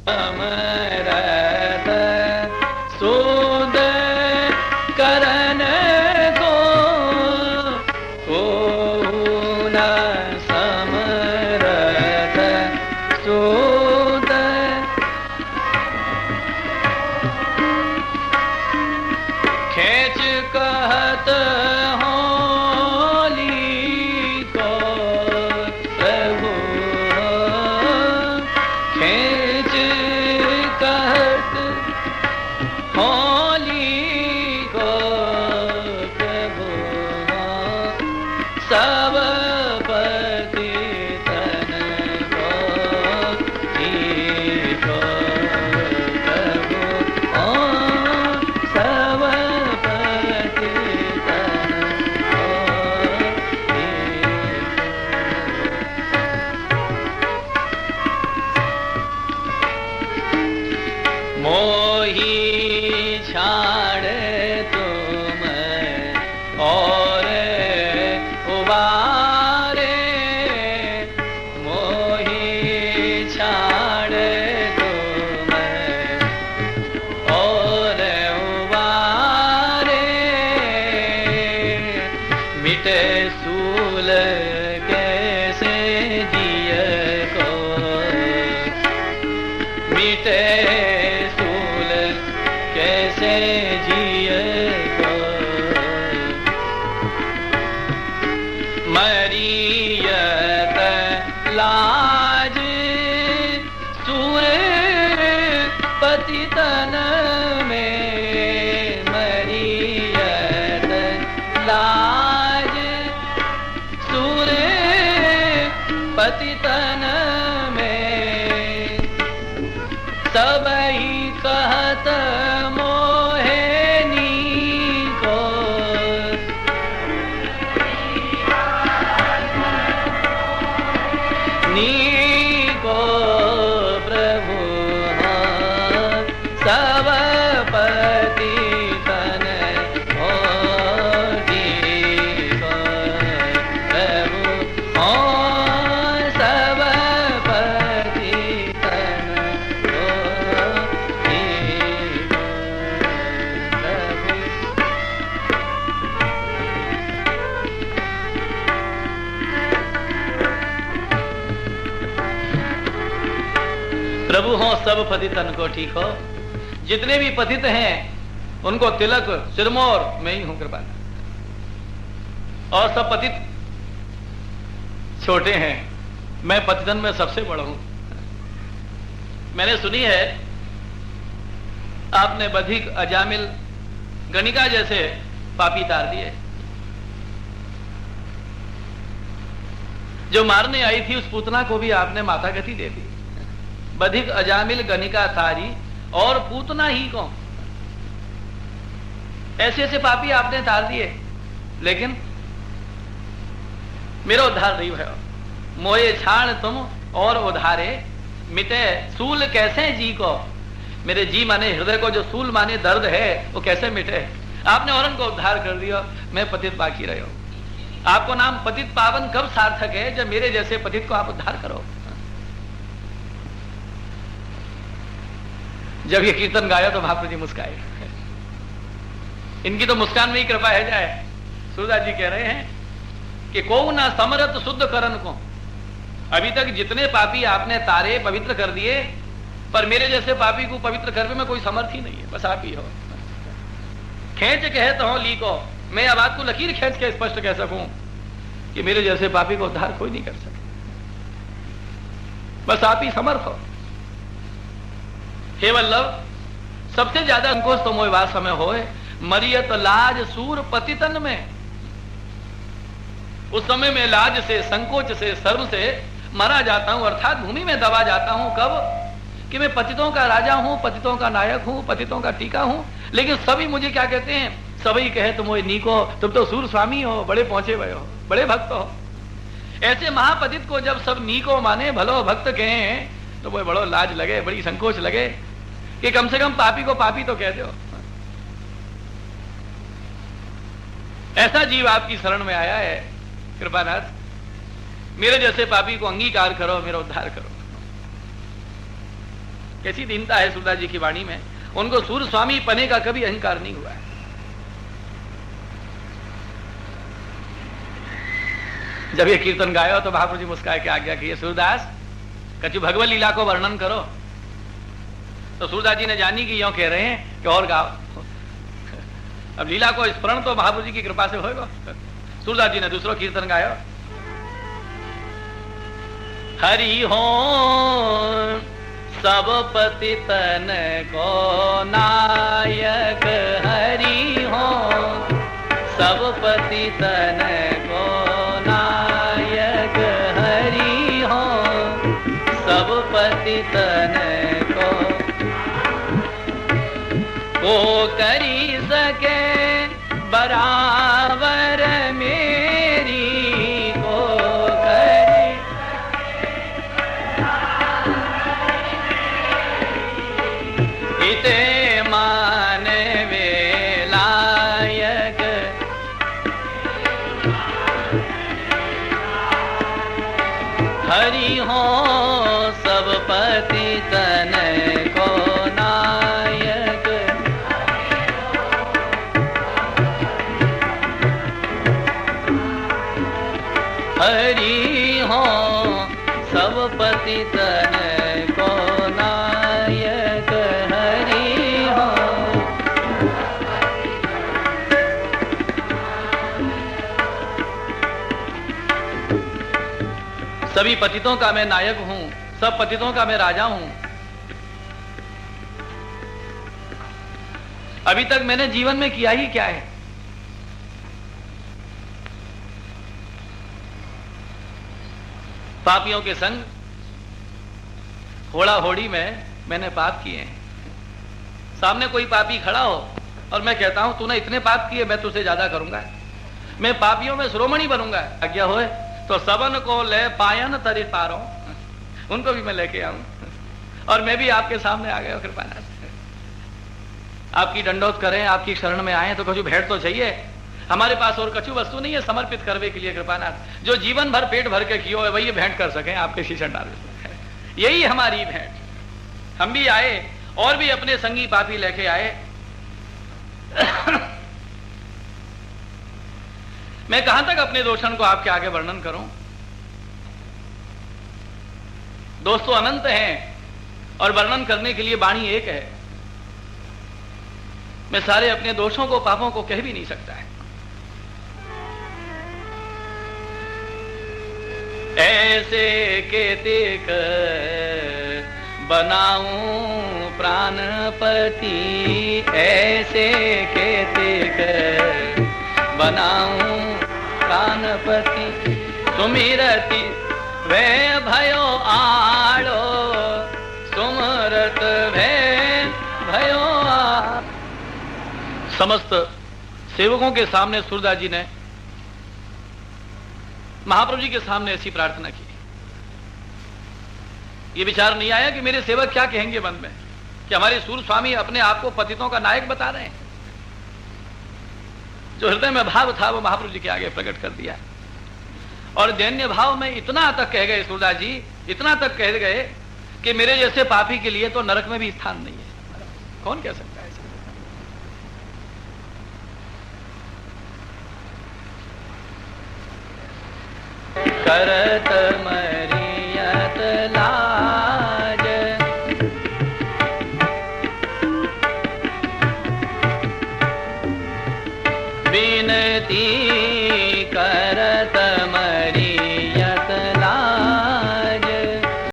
समरथ सुद करन को न समरथ सुद खेच कहत प्रभु हो सब पतितन को ठीक हो। जितने भी पतित हैं उनको तिलक सिरमौर मैं ही हूं कृपानाथ, और सब पतित छोटे हैं, मैं पतितन में सबसे बड़ा हूं। मैंने सुनी है आपने बधिक अजामिल गणिका जैसे पापी तार दिए। जो मारने आई थी उस पूतना को भी आपने माता गति दे दी। बधिक अजामिल गणिका तारी और पूतना ही कौन, ऐसे ऐसे पापी आपने तार दिए, लेकिन मेरा उद्धार नहीं हुआ। मोए छाण तुम और उधारे मिटे सूल कैसे जी को। मेरे जी माने हृदय को जो सूल माने दर्द है वो कैसे मिटे। आपने औरन को उद्धार कर दिया, मैं पतित बाकी रहो। आपको नाम पतित पावन कब सार्थक है, जब मेरे जैसे पतित को आप उद्धार करो। जब ये कीर्तन गाया तो महाप्रभु जी मुस्काए। इनकी तो मुस्कान में ही कृपा है जाए। सूरदास जी कह रहे हैं कि को ना समरथ शुद्ध करन को। अभी तक जितने पापी आपने तारे पवित्र कर दिए, पर मेरे जैसे पापी को पवित्र करने में कोई समर्थ ही नहीं है, बस आप ही हो। खेच कहत हो ली को, मैं अब आपको लकीर खींच के स्पष्ट कह सकूं कि मेरे जैसे पापी को उद्धार कोई नहीं कर सके, बस आप ही समर्थ हो। हे वल्लभ, सबसे ज्यादा संकोच तो मोह वास समय होए, मरियत लाज सूर पतितन में। उस समय में लाज से, संकोच से, शर्म से मरा जाता हूं, अर्थात भूमि में दबा जाता हूं। कब कि मैं पतितों का राजा हूं, पतितों का नायक हूं, पतितों का टीका हूं, लेकिन सभी मुझे क्या कहते हैं, सभी कहे तुम वो नीको, तुम तो सूर स्वामी हो, बड़े पहुंचे हुए हो, बड़े भक्त हो। ऐसे महापतित को जब सब नीको माने, भलो भक्त कहे, तो वो बड़ो लाज लगे, बड़ी संकोच लगे कि कम से कम पापी को पापी तो कह दो। ऐसा जीव आपकी शरण में आया है कृपानाथ, मेरे जैसे पापी को अंगीकार करो, मेरा उद्धार करो। कैसी दीनता है सूरदास जी की वाणी में। उनको सूर्य स्वामी पने का कभी अहंकार नहीं हुआ है। जब ये कीर्तन गाया तो महाप्रभु जी मुस्काए के आज्ञा की, सूरदास कछु भगवत लीला को वर्णन करो। तो सूरदास जी ने जानी कि यों कह रहे हैं कि और गाओ। अब लीला को स्मरण तो महाप्रभु जी की कृपा से होगा। सूरदास जी ने दूसरा कीर्तन गाया, हरि हो सब पतितन को नायक, हरि हो सब पतितन को नायक, हरि हो सब पतितन को करी सके बराबर मेरी को करी इते मान वे लायक, हरि हो सब पतितन को नायक, हरि हो सब पतितन को नायक, हरि हो। सभी पतितों का मैं नायक हूं, सब पतितों का मैं राजा हूं। अभी तक मैंने जीवन में किया ही क्या है? पापियों के संग होड़ा होड़ी में मैंने पाप किए हैं। सामने कोई पापी खड़ा हो और मैं कहता हूं तूने इतने पाप किए, मैं तुझसे ज्यादा करूंगा, मैं पापियों में शिरोमणि बनूंगा, आज्ञा होए तो सबन को ले पायन तरी पारो, उनको भी मैं लेके आऊं और मैं भी आपके सामने आ गया। कृपानाथ आपकी दंडोत करें, आपकी शरण में आए तो कछु भेंट तो चाहिए। हमारे पास और कछु वस्तु नहीं है समर्पित करने के लिए। कृपानाथ जो जीवन भर पेट भर के कियो है वही भेंट कर सकें आपके शीशन डाल, यही हमारी भेंट। हम भी आए और भी अपने संगी पापी लेके आए। मैं कहां तक अपने दोषण को आपके आगे वर्णन करूं? दोष तो अनंत हैं और वर्णन करने के लिए वाणी एक है। मैं सारे अपने दोषों को पापों को कह भी नहीं सकता है। ऐसे केतिक बनाऊं प्राणपति, ऐसे केतिक बनाऊं प्राणपति, सुमिरति वे भयो आड़ो, सुमरत वे भयो आड़ो। समस्त सेवकों के सामने सूरदास जी ने महाप्रभु जी के सामने ऐसी प्रार्थना की। ये विचार नहीं आया कि मेरे सेवक क्या कहेंगे मन में, कि हमारे सूर्य स्वामी अपने आप को पतितों का नायक बता रहे हैं। जो हृदय में भाव था वो महाप्रभु जी के आगे प्रकट कर दिया। और दैन्य भाव में इतना तक कह गए सूरदास जी, इतना तक कह गए कि मेरे जैसे पापी के लिए तो नरक में भी स्थान नहीं है। कौन कह सकता है? करत मरियत लाज, बिनती